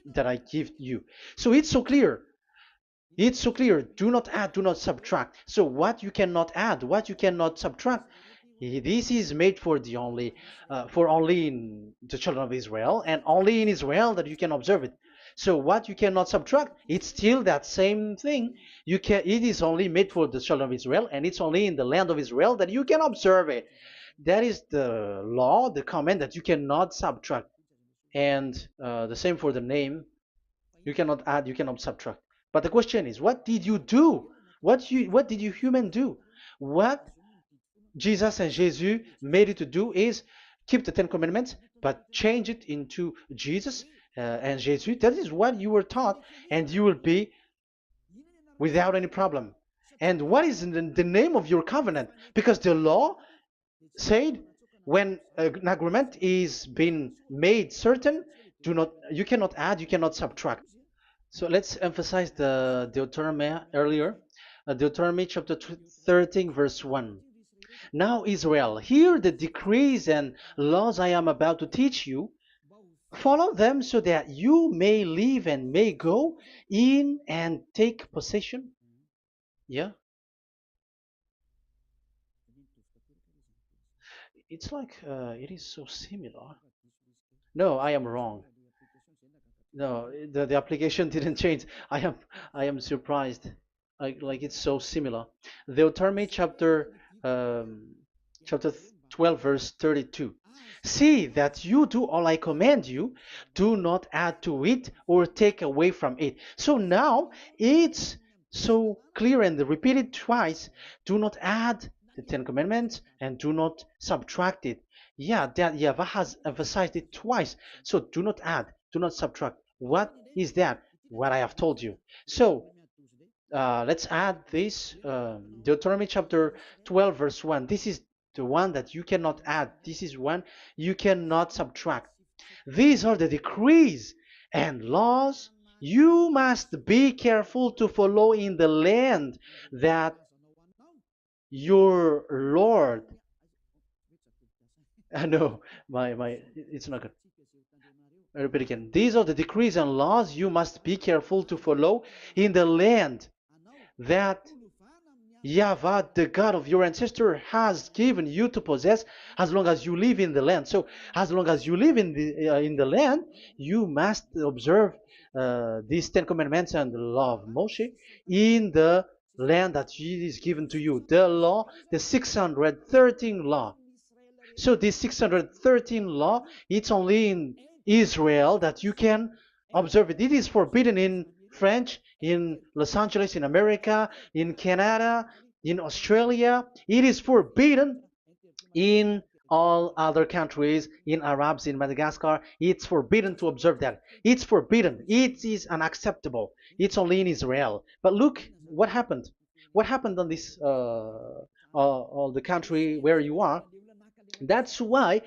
you. So it's so clear. It's so clear. Do not add, do not subtract. So what you cannot add, what you cannot subtract, This is made for only in the children of Israel, and only in Israel that you can observe it. So what you cannot subtract, it's still that same thing. It is only made for the children of Israel, and it's only in the land of Israel that you can observe it. That is the law, the command that you cannot subtract. And the same for the name. You cannot add, you cannot subtract. But the question is, what did you do? What did you human do? What Jesus and Jesus made you to do is keep the Ten Commandments, but change it into Jesus and Jesus. That is what you were taught, and you will be without any problem. And what is the name of your covenant? Because the law said when an agreement is being made certain, you cannot add, you cannot subtract. So let's emphasize the Deuteronomy earlier. Deuteronomy chapter 13, verse 1. Now, Israel, hear the decrees and laws I am about to teach you. Follow them so that you may live and may go in and take possession. Yeah? It's like it is so similar. No, I am wrong. No, the application didn't change. I am surprised. Like it's so similar. Deuteronomy um, chapter 12 verse 32. See that you do all I command you, do not add to it or take away from it. So now it's so clear and repeated twice. Do not add the Ten Commandments and do not subtract it. Yeah, that Yahweh has emphasized it twice. So do not add, do not subtract. What is that? What I have told you. So let's add this Deuteronomy chapter 12 verse 1. This is the one that you cannot add. This is one you cannot subtract. These are the decrees and laws you must be careful to follow in the land that your Lord. I know it's not good. I repeat again. These are the decrees and laws you must be careful to follow in the land that YAHVAH, the God of your ancestor, has given you to possess as long as you live in the land. So, as long as you live in the land, you must observe these Ten Commandments and the law of Moshe in the land that is given to you. The law, the 613 law. So this 613 law, it's only in Israel that you can observe it. It is forbidden in French, in Los Angeles, in America, in Canada, in Australia. It is forbidden in all other countries, in Arabs, in Madagascar. It's forbidden to observe that. It's forbidden. It is unacceptable. It's only in Israel. But look what happened. What happened on this the country where you are? That's why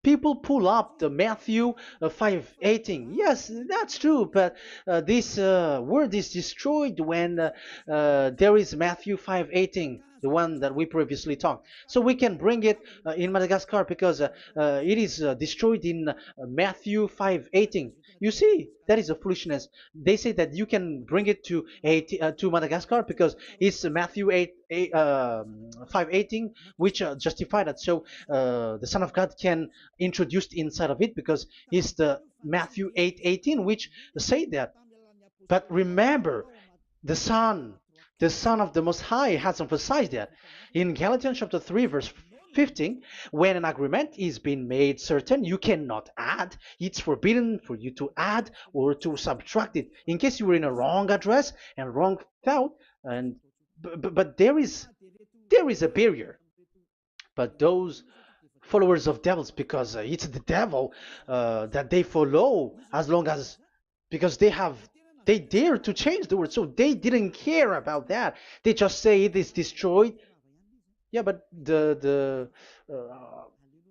people pull up the Matthew 5:18. Yes, that's true, but this word is destroyed when there is Matthew 5:18, the one that we previously talked. So we can bring it in Madagascar because it is destroyed in Matthew 5:18. You see, that is a foolishness. They say that you can bring it to Madagascar because it's Matthew 5:18, which justify that. So the Son of God can introduce inside of it because it's the Matthew 8:18, which say that. But remember, the Son of the Most High has emphasized that in Galatians chapter 3, verse 15, when an agreement is being made certain, you cannot add. It's forbidden for you to add or to subtract it. In case you were in a wrong address and wrong thought, but there is a barrier. But those followers of devils, because it's the devil that they follow, as long as because they dare to change the word, so they didn't care about that. They just say it is destroyed. Yeah, but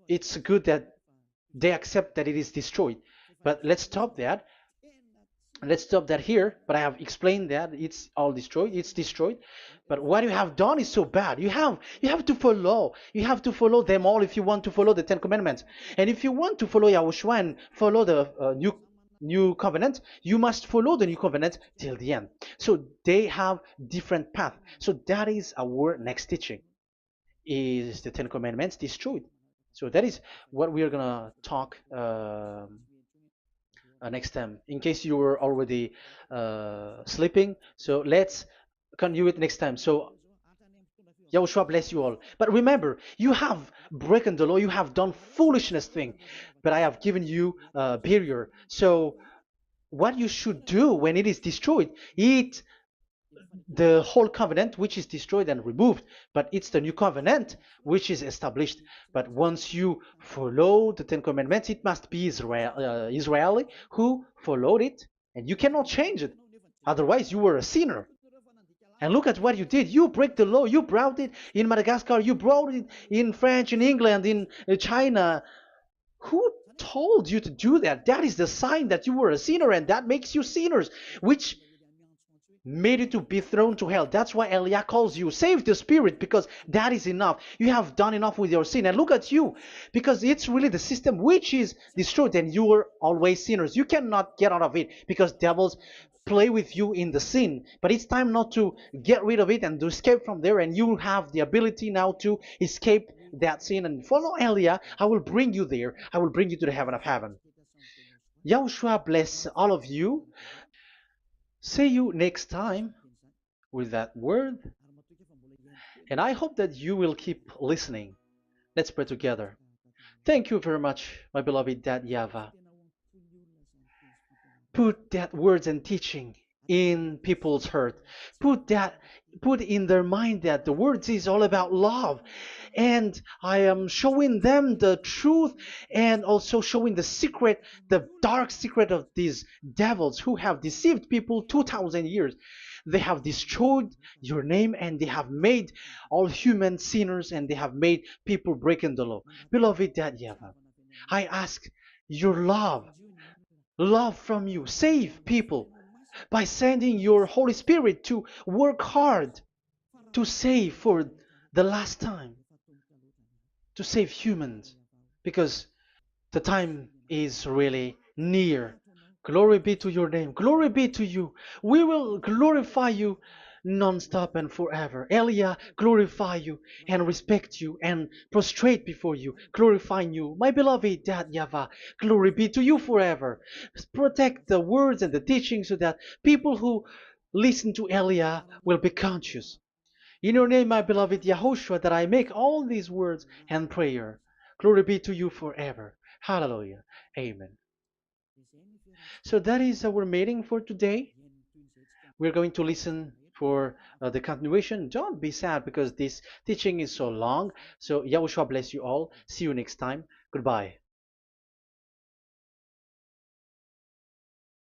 it's good that they accept that it is destroyed. But let's stop that. Let's stop that here. But I have explained that it's all destroyed. It's destroyed. But what you have done is so bad. You have to follow. You have to follow them all if you want to follow the Ten Commandments. And if you want to follow YAHOSHUAH and follow the new covenant, you must follow the new covenant till the end. So they have different path. So that is our next teaching. is the Ten Commandments destroyed. So that is what we are gonna talk next time. In case you were already sleeping, so let's continue it next time. So Yahushua bless you all. But remember, you have broken the law, you have done foolishness thing, but I have given you a barrier. So what you should do when it is destroyed, it the whole covenant which is destroyed and removed, but it's the new covenant which is established. But once you follow the Ten Commandments, it must be Israeli who followed it, and you cannot change it. Otherwise, you were a sinner. And look at what you did. You break the law. You brought it in Madagascar. You brought it in France, in England, in China. Who told you to do that? That is the sign that you were a sinner, and that makes you sinners, which made you to be thrown to hell. That's why Elia calls you, save the spirit, because that is enough. You have done enough with your sin. And look at you, because it's really the system which is destroyed, and you were always sinners. You cannot get out of it because devils play with you in the sin. But it's time not to get rid of it and to escape from there, and you have the ability now to escape that sin and follow Elia. I will bring you there. I will bring you to the heaven of heaven. Yahushua bless all of you. See you next time with that word. And I hope that you will keep listening. Let's pray together. Thank you very much, my beloved Dad YAHVAH. Put that words and teaching in people's heart. Put in their mind that the words is all about love. And I am showing them the truth and also showing the secret, the dark secret of these devils who have deceived people 2,000 years. They have destroyed your name, and they have made all human sinners, and they have made people breaking the law. Beloved Dad YAHVAH, I ask your love from you. Save people by sending your Holy Spirit to work hard to save for the last time, to save humans, because the time is really near. Glory be to your name. Glory be to you. We will glorify you non-stop and forever. Elia, glorify you and respect you and prostrate before you, glorifying you. My beloved Dad YAHVAH, glory be to you forever. Protect the words and the teaching so that people who listen to Elia will be conscious. In your name, my beloved YAHOSHUAH, that I make all these words and prayer. Glory be to you forever. Hallelujah. Amen. So that is our meeting for today. We're going to listen for the continuation. Don't be sad because this teaching is so long. So Yahushua bless you all. See you next time. Goodbye.